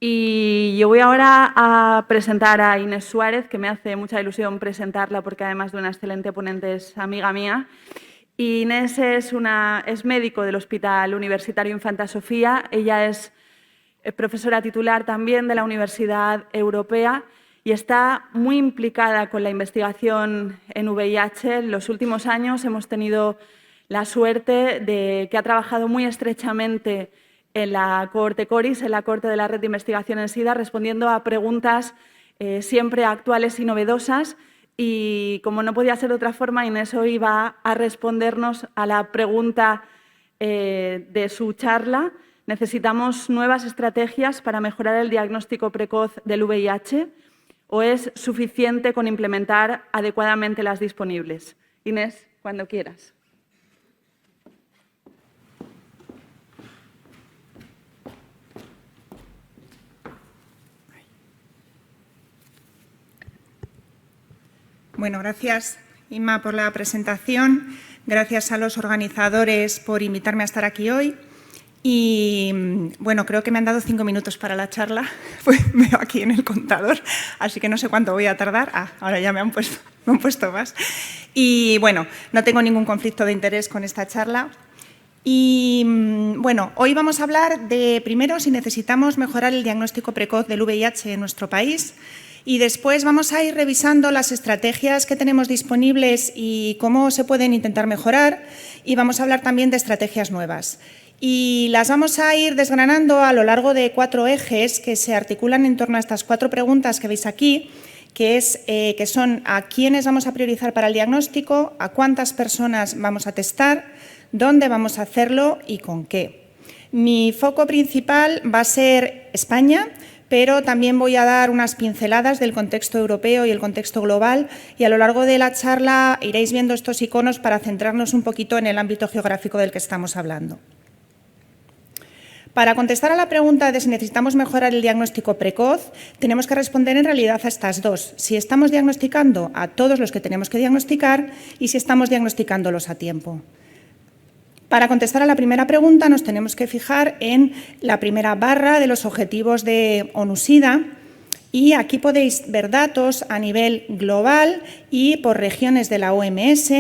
Y yo voy ahora a presentar a Inés Suárez, que me hace mucha ilusión presentarla porque además de una excelente ponente es amiga mía. Inés es médico del Hospital Universitario Infanta Sofía. Ella es profesora titular también de la Universidad Europea y está muy implicada con la investigación en VIH. En los últimos años hemos tenido la suerte de que ha trabajado muy estrechamente en la cohorte CORIS, en la cohorte de la Red de Investigación en SIDA, respondiendo a preguntas siempre actuales y novedosas. Y como no podía ser de otra forma, Inés hoy va a respondernos a la pregunta de su charla. ¿Necesitamos nuevas estrategias para mejorar el diagnóstico precoz del VIH o es suficiente con implementar adecuadamente las disponibles? Inés, cuando quieras. Bueno, gracias, Inma, por la presentación. Gracias a los organizadores por invitarme a estar aquí hoy. Y, bueno, creo que me han dado 5 minutos para la charla. Pues veo aquí en el contador, así que no sé cuánto voy a tardar. Ahora ya me han puesto más. Y, bueno, no tengo ningún conflicto de interés con esta charla. Y, bueno, hoy vamos a hablar de, primero, si necesitamos mejorar el diagnóstico precoz del VIH en nuestro país. Y después vamos a ir revisando las estrategias que tenemos disponibles y cómo se pueden intentar mejorar. Y vamos a hablar también de estrategias nuevas. Y las vamos a ir desgranando a lo largo de 4 ejes que se articulan en torno a estas 4 preguntas que veis aquí, que son a quiénes vamos a priorizar para el diagnóstico, a cuántas personas vamos a testar, dónde vamos a hacerlo y con qué. Mi foco principal va a ser España, pero también voy a dar unas pinceladas del contexto europeo y el contexto global y a lo largo de la charla iréis viendo estos iconos para centrarnos un poquito en el ámbito geográfico del que estamos hablando. Para contestar a la pregunta de si necesitamos mejorar el diagnóstico precoz, tenemos que responder en realidad a estas dos: si estamos diagnosticando a todos los que tenemos que diagnosticar y si estamos diagnosticándolos a tiempo. Para contestar a la primera pregunta nos tenemos que fijar en la primera barra de los objetivos de ONU-SIDA y aquí podéis ver datos a nivel global y por regiones de la OMS.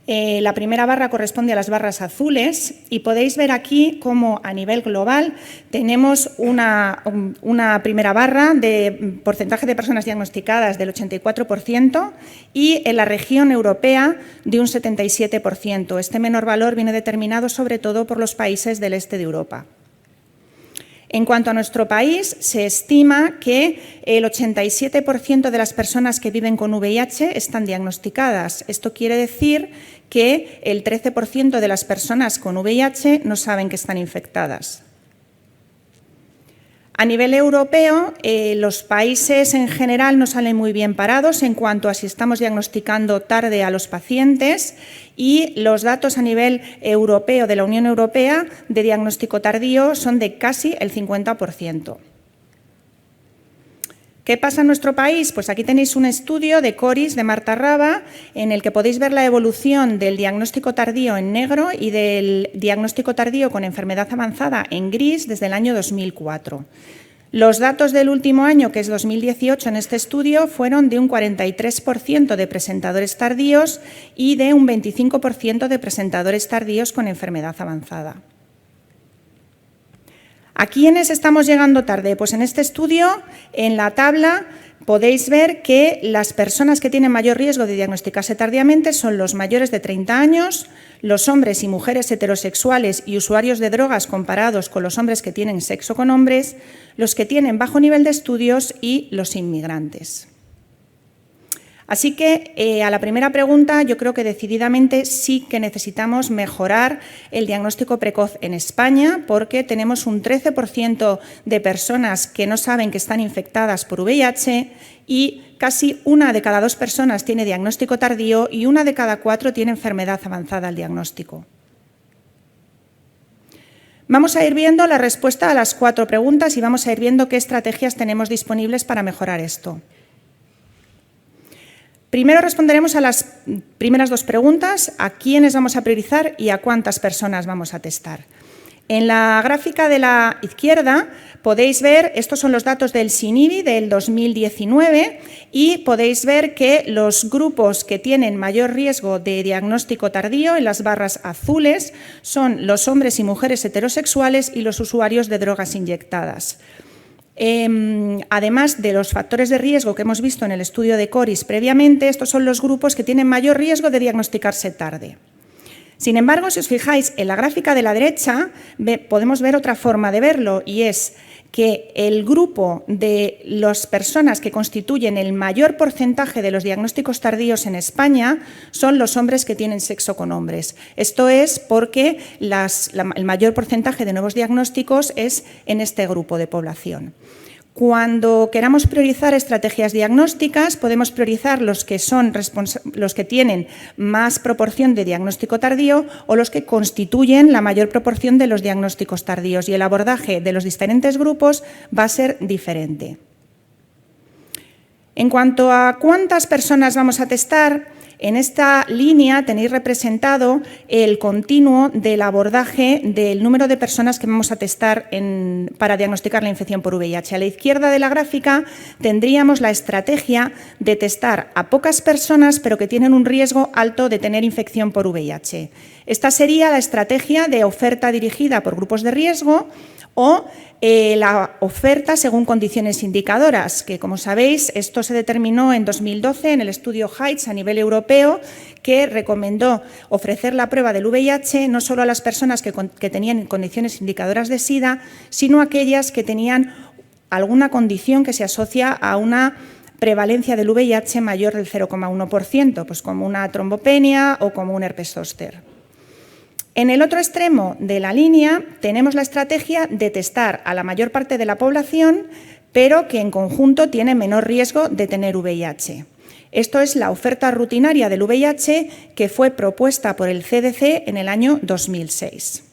La primera barra corresponde a las barras azules y podéis ver aquí cómo a nivel global tenemos una primera barra de porcentaje de personas diagnosticadas del 84% y en la región europea de un 77%. Este menor valor viene determinado sobre todo por los países del este de Europa. En cuanto a nuestro país, se estima que el 87% de las personas que viven con VIH están diagnosticadas. Esto quiere decir que el 13% de las personas con VIH no saben que están infectadas. A nivel europeo, los países en general no salen muy bien parados en cuanto a si estamos diagnosticando tarde a los pacientes y los datos a nivel europeo de la Unión Europea de diagnóstico tardío son de casi el 50%. ¿Qué pasa en nuestro país? Pues aquí tenéis un estudio de CORIS de Marta Raba en el que podéis ver la evolución del diagnóstico tardío en negro y del diagnóstico tardío con enfermedad avanzada en gris desde el año 2004. Los datos del último año, que es 2018, en este estudio fueron de un 43% de presentadores tardíos y de un 25% de presentadores tardíos con enfermedad avanzada. ¿A quiénes estamos llegando tarde? Pues en este estudio, en la tabla, podéis ver que las personas que tienen mayor riesgo de diagnosticarse tardíamente son los mayores de 30 años, los hombres y mujeres heterosexuales y usuarios de drogas comparados con los hombres que tienen sexo con hombres, los que tienen bajo nivel de estudios y los inmigrantes. Así que a la primera pregunta yo creo que decididamente sí que necesitamos mejorar el diagnóstico precoz en España porque tenemos un 13% de personas que no saben que están infectadas por VIH y casi 1 de cada 2 personas tiene diagnóstico tardío y 1 de cada 4 tiene enfermedad avanzada al diagnóstico. Vamos a ir viendo la respuesta a las 4 preguntas y vamos a ir viendo qué estrategias tenemos disponibles para mejorar esto. Primero responderemos a las primeras 2 preguntas, a quiénes vamos a priorizar y a cuántas personas vamos a testar. En la gráfica de la izquierda podéis ver, estos son los datos del SINIBI del 2019 y podéis ver que los grupos que tienen mayor riesgo de diagnóstico tardío en las barras azules son los hombres y mujeres heterosexuales y los usuarios de drogas inyectadas. Además de los factores de riesgo que hemos visto en el estudio de CORIS previamente, estos son los grupos que tienen mayor riesgo de diagnosticarse tarde. Sin embargo, si os fijáis en la gráfica de la derecha, podemos ver otra forma de verlo y es que el grupo de las personas que constituyen el mayor porcentaje de los diagnósticos tardíos en España son los hombres que tienen sexo con hombres. Esto es porque el mayor porcentaje de nuevos diagnósticos es en este grupo de población. Cuando queramos priorizar estrategias diagnósticas, podemos priorizar los que tienen más proporción de diagnóstico tardío o los que constituyen la mayor proporción de los diagnósticos tardíos, y el abordaje de los diferentes grupos va a ser diferente. En cuanto a cuántas personas vamos a testar, en esta línea tenéis representado el continuo del abordaje del número de personas que vamos a testar para diagnosticar la infección por VIH. A la izquierda de la gráfica tendríamos la estrategia de testar a pocas personas, pero que tienen un riesgo alto de tener infección por VIH. Esta sería la estrategia de oferta dirigida por grupos de riesgo o la oferta según condiciones indicadoras, que, como sabéis, esto se determinó en 2012 en el estudio Heights a nivel europeo, que recomendó ofrecer la prueba del VIH no solo a las personas que tenían condiciones indicadoras de SIDA, sino a aquellas que tenían alguna condición que se asocia a una prevalencia del VIH mayor del 0,1%, pues como una trombopenia o como un herpes zóster. En el otro extremo de la línea tenemos la estrategia de testar a la mayor parte de la población, pero que en conjunto tiene menor riesgo de tener VIH. Esto es la oferta rutinaria del VIH que fue propuesta por el CDC en el año 2006.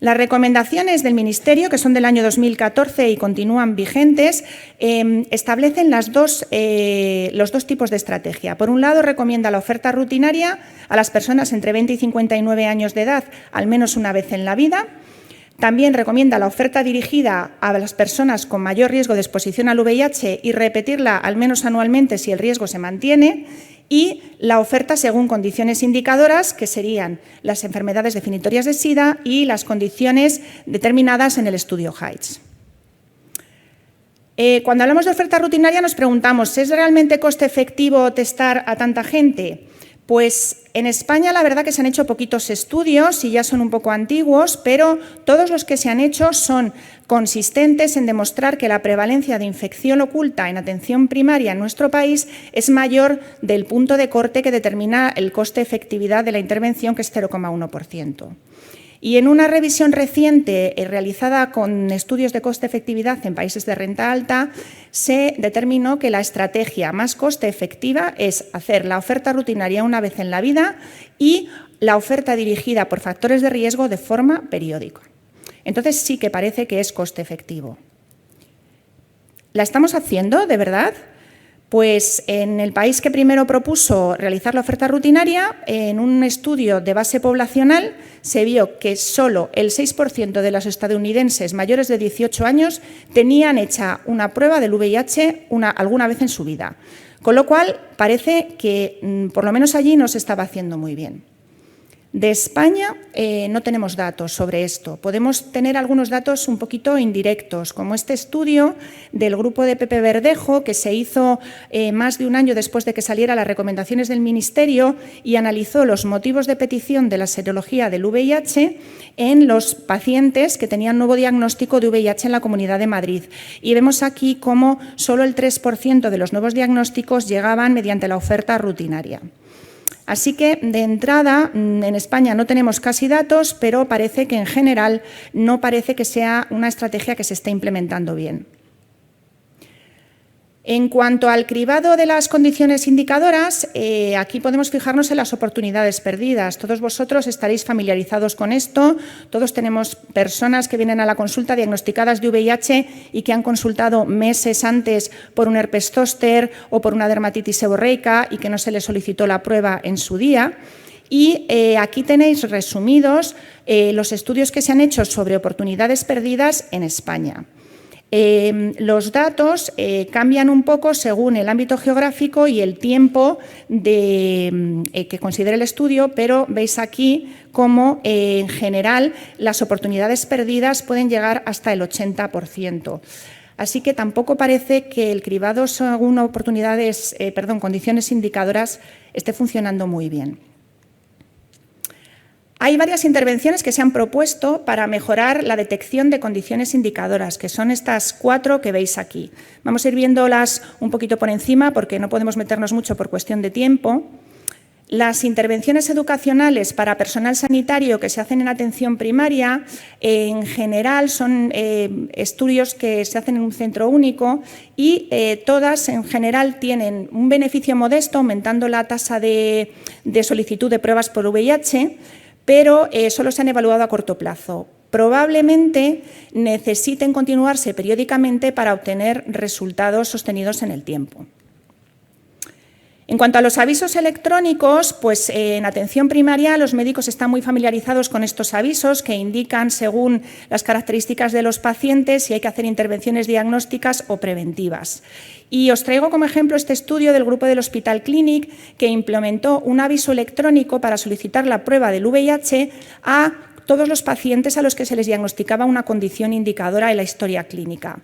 Las recomendaciones del Ministerio, que son del año 2014 y continúan vigentes, establecen los dos tipos de estrategia. Por un lado, recomienda la oferta rutinaria a las personas entre 20 y 59 años de edad al menos una vez en la vida. También recomienda la oferta dirigida a las personas con mayor riesgo de exposición al VIH y repetirla al menos anualmente si el riesgo se mantiene. Y la oferta según condiciones indicadoras, que serían las enfermedades definitorias de SIDA y las condiciones determinadas en el estudio Heights. Cuando hablamos de oferta rutinaria nos preguntamos, ¿es realmente coste efectivo testar a tanta gente? Pues en España la verdad que se han hecho poquitos estudios y ya son un poco antiguos, pero todos los que se han hecho son consistentes en demostrar que la prevalencia de infección oculta en atención primaria en nuestro país es mayor del punto de corte que determina el coste-efectividad de la intervención, que es 0,1%. Y en una revisión reciente realizada con estudios de coste-efectividad en países de renta alta, se determinó que la estrategia más coste-efectiva es hacer la oferta rutinaria una vez en la vida y la oferta dirigida por factores de riesgo de forma periódica. Entonces sí que parece que es coste-efectivo. ¿La estamos haciendo de verdad? Pues en el país que primero propuso realizar la oferta rutinaria, en un estudio de base poblacional se vio que solo el 6% de los estadounidenses mayores de 18 años tenían hecha una prueba del VIH alguna vez en su vida, con lo cual parece que por lo menos allí no se estaba haciendo muy bien. De España no tenemos datos sobre esto. Podemos tener algunos datos un poquito indirectos, como este estudio del grupo de Pepe Verdejo, que se hizo más de un año después de que salieran las recomendaciones del Ministerio y analizó los motivos de petición de la serología del VIH en los pacientes que tenían nuevo diagnóstico de VIH en la Comunidad de Madrid. Y vemos aquí cómo solo el 3% de los nuevos diagnósticos llegaban mediante la oferta rutinaria. Así que, de entrada, en España no tenemos casi datos, pero parece que en general no parece que sea una estrategia que se esté implementando bien. En cuanto al cribado de las condiciones indicadoras, aquí podemos fijarnos en las oportunidades perdidas. Todos vosotros estaréis familiarizados con esto. Todos tenemos personas que vienen a la consulta diagnosticadas de VIH y que han consultado meses antes por un herpes zóster o por una dermatitis seborreica y que no se les solicitó la prueba en su día. Y aquí tenéis resumidos los estudios que se han hecho sobre oportunidades perdidas en España. Los datos cambian un poco según el ámbito geográfico y el tiempo que considere el estudio, pero veis aquí cómo en general las oportunidades perdidas pueden llegar hasta el 80%. Así que tampoco parece que el cribado según condiciones indicadoras esté funcionando muy bien. Hay varias intervenciones que se han propuesto para mejorar la detección de condiciones indicadoras, que son estas 4 que veis aquí. Vamos a ir viéndolas un poquito por encima porque no podemos meternos mucho por cuestión de tiempo. Las intervenciones educacionales para personal sanitario que se hacen en atención primaria, en general son estudios que se hacen en un centro único y todas en general tienen un beneficio modesto, aumentando la tasa de solicitud de pruebas por VIH, pero solo se han evaluado a corto plazo. Probablemente necesiten continuarse periódicamente para obtener resultados sostenidos en el tiempo. En cuanto a los avisos electrónicos, pues en atención primaria los médicos están muy familiarizados con estos avisos que indican según las características de los pacientes si hay que hacer intervenciones diagnósticas o preventivas. Y os traigo como ejemplo este estudio del grupo del Hospital Clínic que implementó un aviso electrónico para solicitar la prueba del VIH a todos los pacientes a los que se les diagnosticaba una condición indicadora en la historia clínica.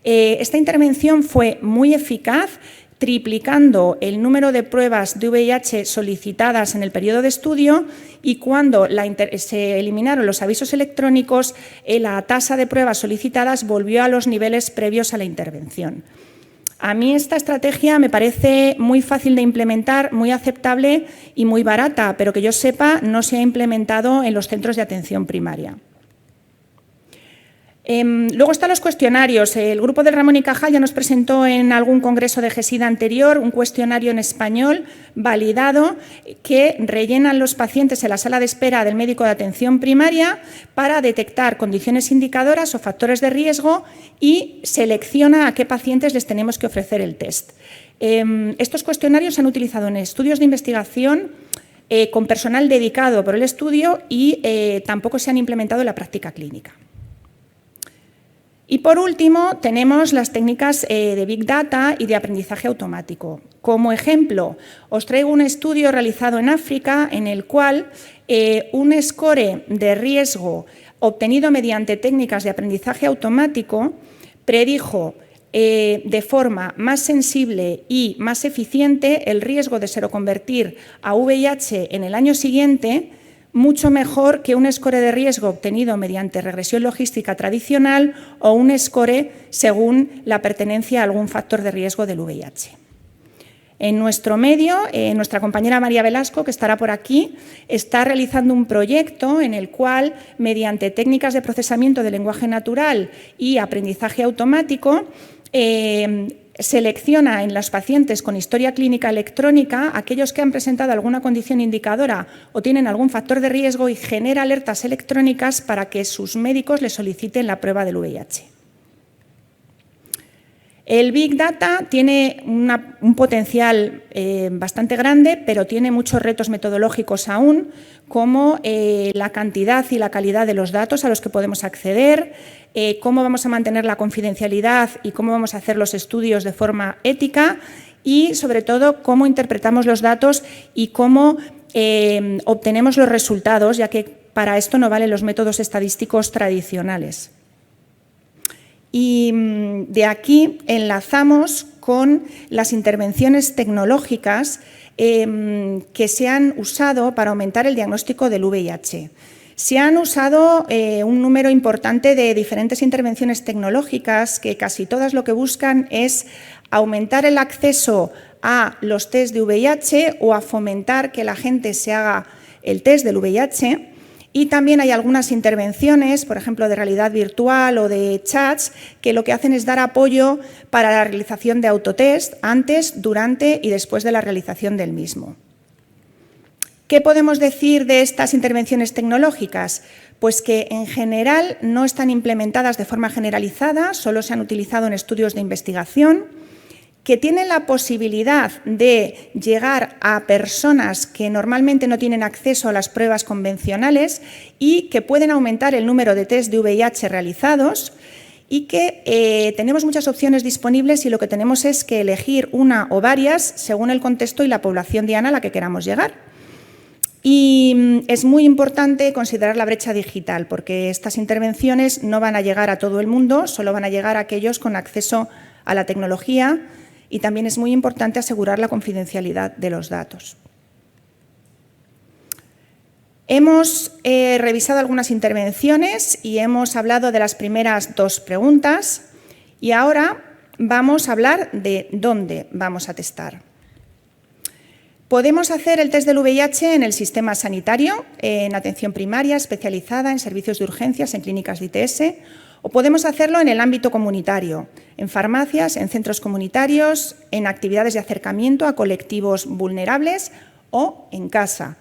Esta intervención fue muy eficaz, triplicando el número de pruebas de VIH solicitadas en el periodo de estudio y cuando se eliminaron los avisos electrónicos, la tasa de pruebas solicitadas volvió a los niveles previos a la intervención. A mí esta estrategia me parece muy fácil de implementar, muy aceptable y muy barata, pero que yo sepa no se ha implementado en los centros de atención primaria. Luego están los cuestionarios. El grupo de Ramón y Cajal ya nos presentó en algún congreso de GESIDA anterior un cuestionario en español validado que rellenan los pacientes en la sala de espera del médico de atención primaria para detectar condiciones indicadoras o factores de riesgo y selecciona a qué pacientes les tenemos que ofrecer el test. Estos cuestionarios se han utilizado en estudios de investigación con personal dedicado por el estudio y tampoco se han implementado en la práctica clínica. Y por último, tenemos las técnicas de Big Data y de aprendizaje automático. Como ejemplo, os traigo un estudio realizado en África en el cual un score de riesgo obtenido mediante técnicas de aprendizaje automático predijo de forma más sensible y más eficiente el riesgo de seroconvertir a VIH en el año siguiente, mucho mejor que un score de riesgo obtenido mediante regresión logística tradicional o un score según la pertenencia a algún factor de riesgo del VIH. En nuestro medio, nuestra compañera María Velasco, que estará por aquí, está realizando un proyecto en el cual, mediante técnicas de procesamiento de lenguaje natural y aprendizaje automático, selecciona en los pacientes con historia clínica electrónica aquellos que han presentado alguna condición indicadora o tienen algún factor de riesgo y genera alertas electrónicas para que sus médicos les soliciten la prueba del VIH. El Big Data tiene un potencial bastante grande, pero tiene muchos retos metodológicos aún, como la cantidad y la calidad de los datos a los que podemos acceder, cómo vamos a mantener la confidencialidad y cómo vamos a hacer los estudios de forma ética y, sobre todo, cómo interpretamos los datos y cómo obtenemos los resultados, ya que para esto no valen los métodos estadísticos tradicionales. Y de aquí enlazamos con las intervenciones tecnológicas que se han usado para aumentar el diagnóstico del VIH. Se han usado un número importante de diferentes intervenciones tecnológicas que casi todas lo que buscan es aumentar el acceso a los test de VIH o a fomentar que la gente se haga el test del VIH. Y también hay algunas intervenciones, por ejemplo, de realidad virtual o de chats, que lo que hacen es dar apoyo para la realización de autotest antes, durante y después de la realización del mismo. ¿Qué podemos decir de estas intervenciones tecnológicas? Pues que en general no están implementadas de forma generalizada, solo se han utilizado en estudios de investigación, que tienen la posibilidad de llegar a personas que normalmente no tienen acceso a las pruebas convencionales y que pueden aumentar el número de test de VIH realizados, y que tenemos muchas opciones disponibles y lo que tenemos es que elegir una o varias según el contexto y la población diana a la que queramos llegar. Y es muy importante considerar la brecha digital, porque estas intervenciones no van a llegar a todo el mundo, solo van a llegar a aquellos con acceso a la tecnología, y también es muy importante asegurar la confidencialidad de los datos. Hemos revisado algunas intervenciones y hemos hablado de las primeras dos preguntas, y ahora vamos a hablar de dónde vamos a testar. Podemos hacer el test del VIH en el sistema sanitario, en atención primaria, especializada, en servicios de urgencias, en clínicas de ITS, o podemos hacerlo en el ámbito comunitario, en farmacias, en centros comunitarios, en actividades de acercamiento a colectivos vulnerables o en casa.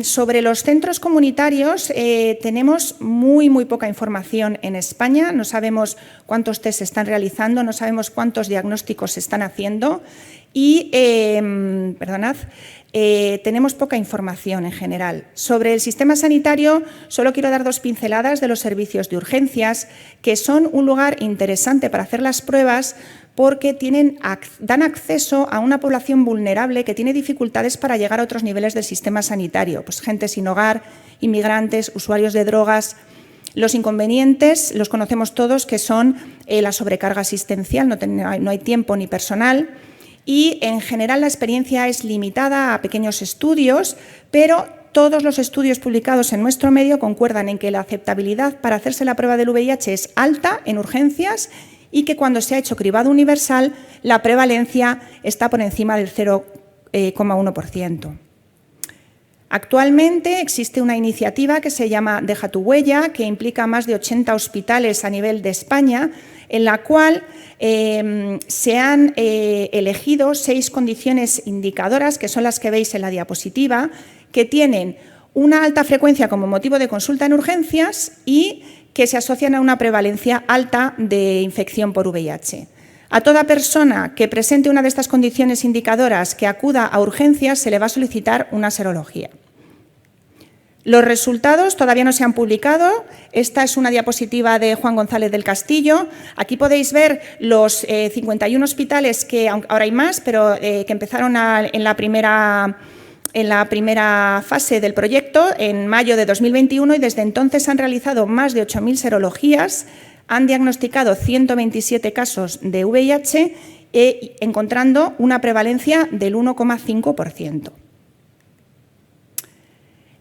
Sobre los centros comunitarios tenemos muy poca información en España, no sabemos cuántos test se están realizando, no sabemos cuántos diagnósticos se están haciendo y, tenemos poca información en general. Sobre el sistema sanitario, solo quiero dar dos pinceladas de los servicios de urgencias, que son un lugar interesante para hacer las pruebas porque dan acceso a una población vulnerable que tiene dificultades para llegar a otros niveles del sistema sanitario, pues gente sin hogar, inmigrantes, usuarios de drogas. Los inconvenientes los conocemos todos, que son la sobrecarga asistencial, no hay tiempo ni personal, y en general la experiencia es limitada a pequeños estudios, pero todos los estudios publicados en nuestro medio concuerdan en que la aceptabilidad para hacerse la prueba del VIH es alta en urgencias y que cuando se ha hecho cribado universal la prevalencia está por encima del 0,1%. Actualmente existe una iniciativa que se llama Deja tu huella, que implica más de 80 hospitales a nivel de España, en la cual se han elegido 6 condiciones indicadoras, que son las que veis en la diapositiva, que tienen una alta frecuencia como motivo de consulta en urgencias y que se asocian a una prevalencia alta de infección por VIH. A toda persona que presente una de estas condiciones indicadoras que acuda a urgencias se le va a solicitar una serología. Los resultados todavía no se han publicado. Esta es una diapositiva de Juan González del Castillo. Aquí podéis ver los 51 hospitales, que ahora hay más, pero que empezaron en la primera fase del proyecto en mayo de 2021 y desde entonces han realizado más de 8.000 serologías, han diagnosticado 127 casos de VIH encontrando una prevalencia del 1,5%.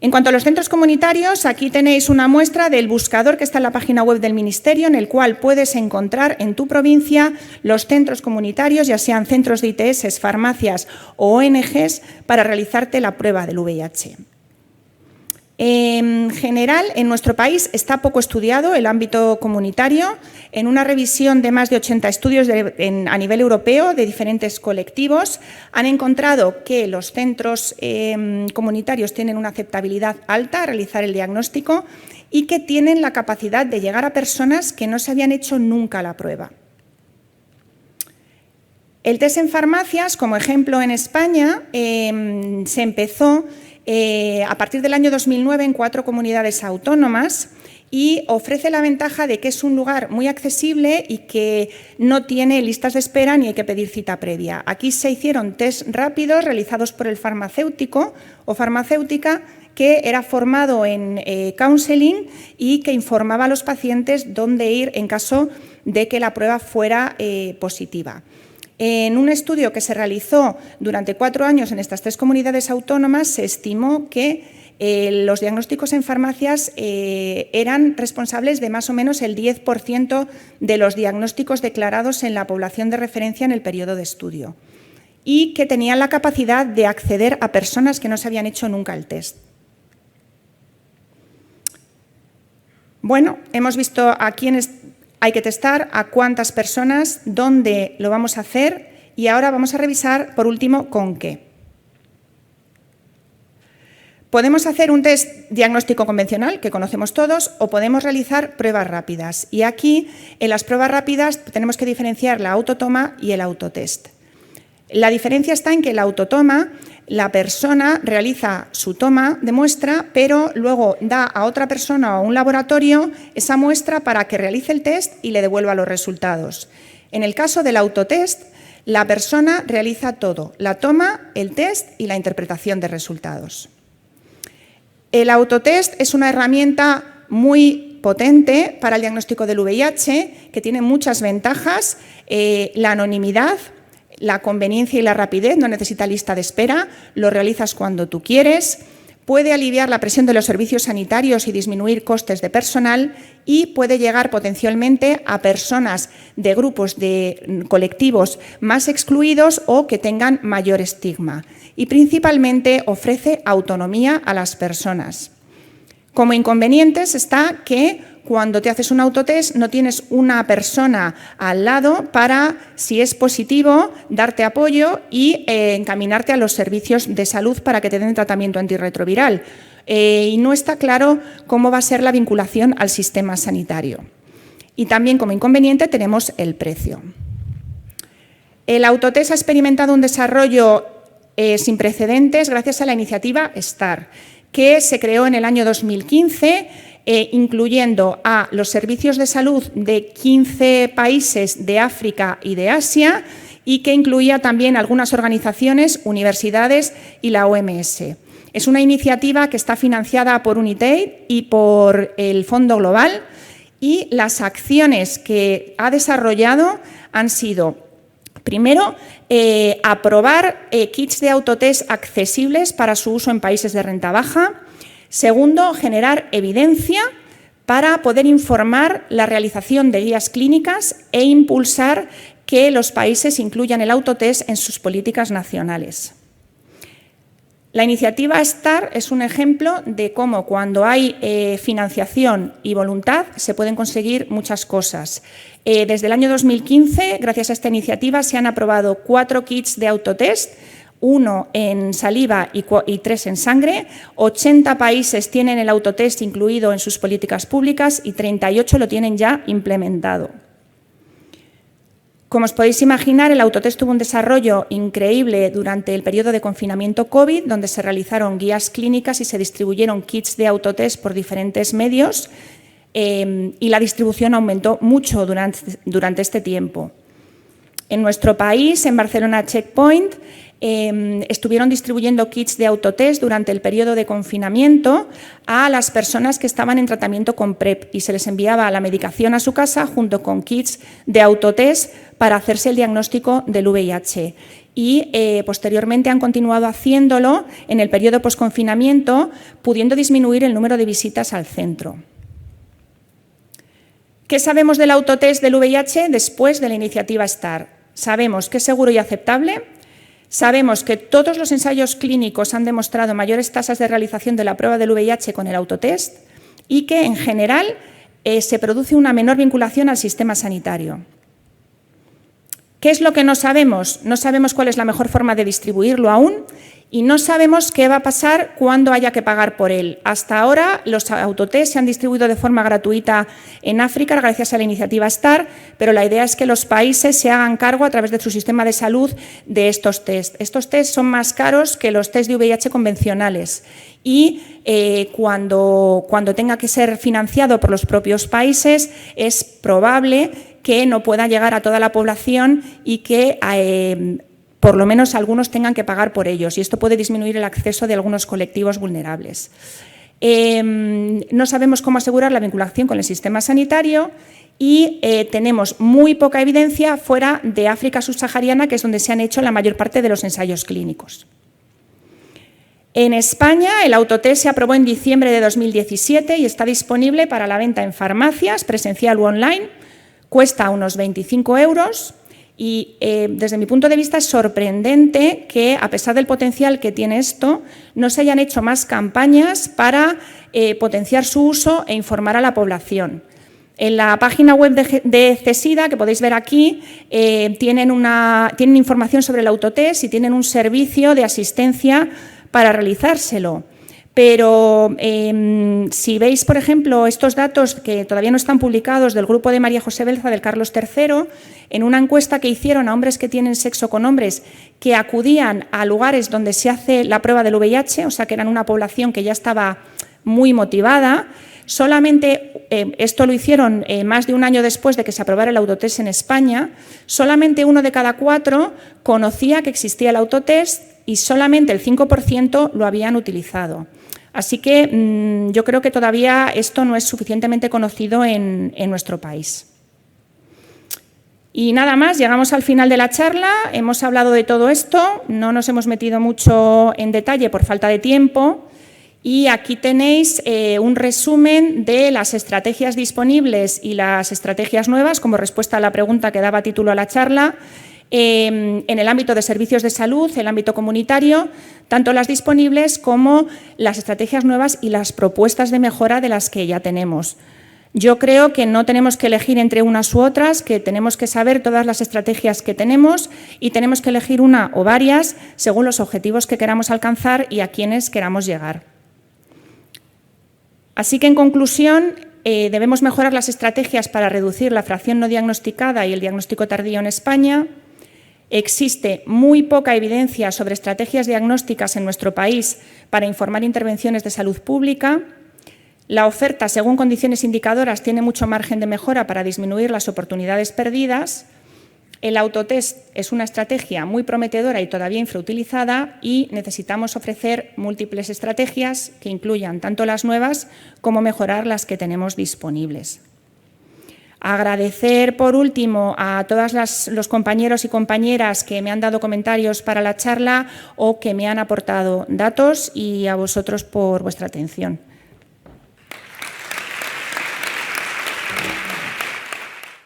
En cuanto a los centros comunitarios, aquí tenéis una muestra del buscador que está en la página web del Ministerio, en el cual puedes encontrar en tu provincia los centros comunitarios, ya sean centros de ITS, farmacias o ONGs, para realizarte la prueba del VIH. En general, en nuestro país está poco estudiado el ámbito comunitario. En una revisión de más de 80 estudios a nivel europeo de diferentes colectivos, han encontrado que los centros comunitarios tienen una aceptabilidad alta a realizar el diagnóstico y que tienen la capacidad de llegar a personas que no se habían hecho nunca la prueba. El test en farmacias, como ejemplo en España, se empezó a partir del año 2009 en 4 comunidades autónomas y ofrece la ventaja de que es un lugar muy accesible y que no tiene listas de espera ni hay que pedir cita previa. Aquí se hicieron test rápidos realizados por el farmacéutico o farmacéutica que era formado en counseling y que informaba a los pacientes dónde ir en caso de que la prueba fuera positiva. En un estudio que se realizó durante 4 años en estas 3 comunidades autónomas, se estimó que los diagnósticos en farmacias eran responsables de más o menos el 10% de los diagnósticos declarados en la población de referencia en el periodo de estudio y que tenían la capacidad de acceder a personas que no se habían hecho nunca el test. Bueno, hemos visto a quiénes hay que testar, a cuántas personas, dónde lo vamos a hacer y ahora vamos a revisar, por último, con qué. Podemos hacer un test diagnóstico convencional, que conocemos todos, o podemos realizar pruebas rápidas. Y aquí, en las pruebas rápidas, tenemos que diferenciar la autotoma y el autotest. La diferencia está en que la autotoma, la persona realiza su toma de muestra, pero luego da a otra persona o a un laboratorio esa muestra para que realice el test y le devuelva los resultados. En el caso del autotest, la persona realiza todo: la toma, el test y la interpretación de resultados. El autotest es una herramienta muy potente para el diagnóstico del VIH, que tiene muchas ventajas: la anonimidad, la conveniencia y la rapidez, no necesita lista de espera, lo realizas cuando tú quieres, puede aliviar la presión de los servicios sanitarios y disminuir costes de personal y puede llegar potencialmente a personas de grupos de colectivos más excluidos o que tengan mayor estigma. Y principalmente ofrece autonomía a las personas. Como inconvenientes está que cuando te haces un autotest no tienes una persona al lado para, si es positivo, darte apoyo y encaminarte a los servicios de salud para que te den tratamiento antirretroviral. Y no está claro cómo va a ser la vinculación al sistema sanitario. Y también como inconveniente tenemos el precio. El autotest ha experimentado un desarrollo sin precedentes gracias a la iniciativa STAR, que se creó en el año 2015, incluyendo a los servicios de salud de 15 países de África y de Asia, y que incluía también algunas organizaciones, universidades y la OMS. Es una iniciativa que está financiada por UNITAID y por el Fondo Global, y las acciones que ha desarrollado han sido: primero, aprobar kits de autotest accesibles para su uso en países de renta baja. Segundo, generar evidencia para poder informar la realización de guías clínicas e impulsar que los países incluyan el autotest en sus políticas nacionales. La iniciativa STAR es un ejemplo de cómo, cuando hay financiación y voluntad, se pueden conseguir muchas cosas. Desde el año 2015, gracias a esta iniciativa, se han aprobado 4 kits de autotest, 1 en saliva y 3 en sangre. 80 países tienen el autotest incluido en sus políticas públicas y 38 lo tienen ya implementado. Como os podéis imaginar, el autotest tuvo un desarrollo increíble durante el periodo de confinamiento COVID, donde se realizaron guías clínicas y se distribuyeron kits de autotest por diferentes medios, y la distribución aumentó mucho durante este tiempo. En nuestro país, en Barcelona Checkpoint, estuvieron distribuyendo kits de autotest durante el periodo de confinamiento a las personas que estaban en tratamiento con PrEP y se les enviaba la medicación a su casa junto con kits de autotest para hacerse el diagnóstico del VIH. Y posteriormente han continuado haciéndolo en el periodo posconfinamiento, pudiendo disminuir el número de visitas al centro. ¿Qué sabemos del autotest del VIH después de la iniciativa STAR? Sabemos que es seguro y aceptable. Sabemos que todos los ensayos clínicos han demostrado mayores tasas de realización de la prueba del VIH con el autotest y que, en general, se produce una menor vinculación al sistema sanitario. ¿Qué es lo que no sabemos? No sabemos cuál es la mejor forma de distribuirlo aún y no sabemos qué va a pasar cuando haya que pagar por él. Hasta ahora, los autotest se han distribuido de forma gratuita en África gracias a la iniciativa STAR, pero la idea es que los países se hagan cargo a través de su sistema de salud de estos test. Estos test son más caros que los test de VIH convencionales y cuando tenga que ser financiado por los propios países es probable que no pueda llegar a toda la población y que por lo menos algunos tengan que pagar por ellos, y esto puede disminuir el acceso de algunos colectivos vulnerables. No sabemos cómo asegurar la vinculación con el sistema sanitario y tenemos muy poca evidencia fuera de África subsahariana, que es donde se han hecho la mayor parte de los ensayos clínicos. En España, el autotest se aprobó en diciembre de 2017 y está disponible para la venta en farmacias, presencial u online. Cuesta unos 25 € y desde mi punto de vista es sorprendente que, a pesar del potencial que tiene esto, no se hayan hecho más campañas para potenciar su uso e informar a la población. En la página web de CESIDA, que podéis ver aquí, tienen información sobre el autotest y tienen un servicio de asistencia para realizárselo. Pero si veis, por ejemplo, estos datos que todavía no están publicados del grupo de María José Belza del Carlos III, en una encuesta que hicieron a hombres que tienen sexo con hombres que acudían a lugares donde se hace la prueba del VIH, o sea que eran una población que ya estaba muy motivada, solamente, esto lo hicieron más de un año después de que se aprobara el autotest en España, solamente 1 de cada 4 conocía que existía el autotest y solamente el 5% lo habían utilizado. Así que yo creo que todavía esto no es suficientemente conocido en nuestro país. Y nada más, llegamos al final de la charla, hemos hablado de todo esto, no nos hemos metido mucho en detalle por falta de tiempo y aquí tenéis un resumen de las estrategias disponibles y las estrategias nuevas como respuesta a la pregunta que daba título a la charla en el ámbito de servicios de salud, el ámbito comunitario, tanto las disponibles como las estrategias nuevas y las propuestas de mejora de las que ya tenemos. Yo creo que no tenemos que elegir entre unas u otras, que tenemos que saber todas las estrategias que tenemos y tenemos que elegir una o varias según los objetivos que queramos alcanzar y a quienes queramos llegar. Así que, en conclusión, debemos mejorar las estrategias para reducir la fracción no diagnosticada y el diagnóstico tardío en España. Existe muy poca evidencia sobre estrategias diagnósticas en nuestro país para informar intervenciones de salud pública. La oferta, según condiciones indicadoras, tiene mucho margen de mejora para disminuir las oportunidades perdidas. El autotest es una estrategia muy prometedora y todavía infrautilizada y necesitamos ofrecer múltiples estrategias que incluyan tanto las nuevas como mejorar las que tenemos disponibles. Agradecer, por último, a todos los compañeros y compañeras que me han dado comentarios para la charla o que me han aportado datos y a vosotros por vuestra atención.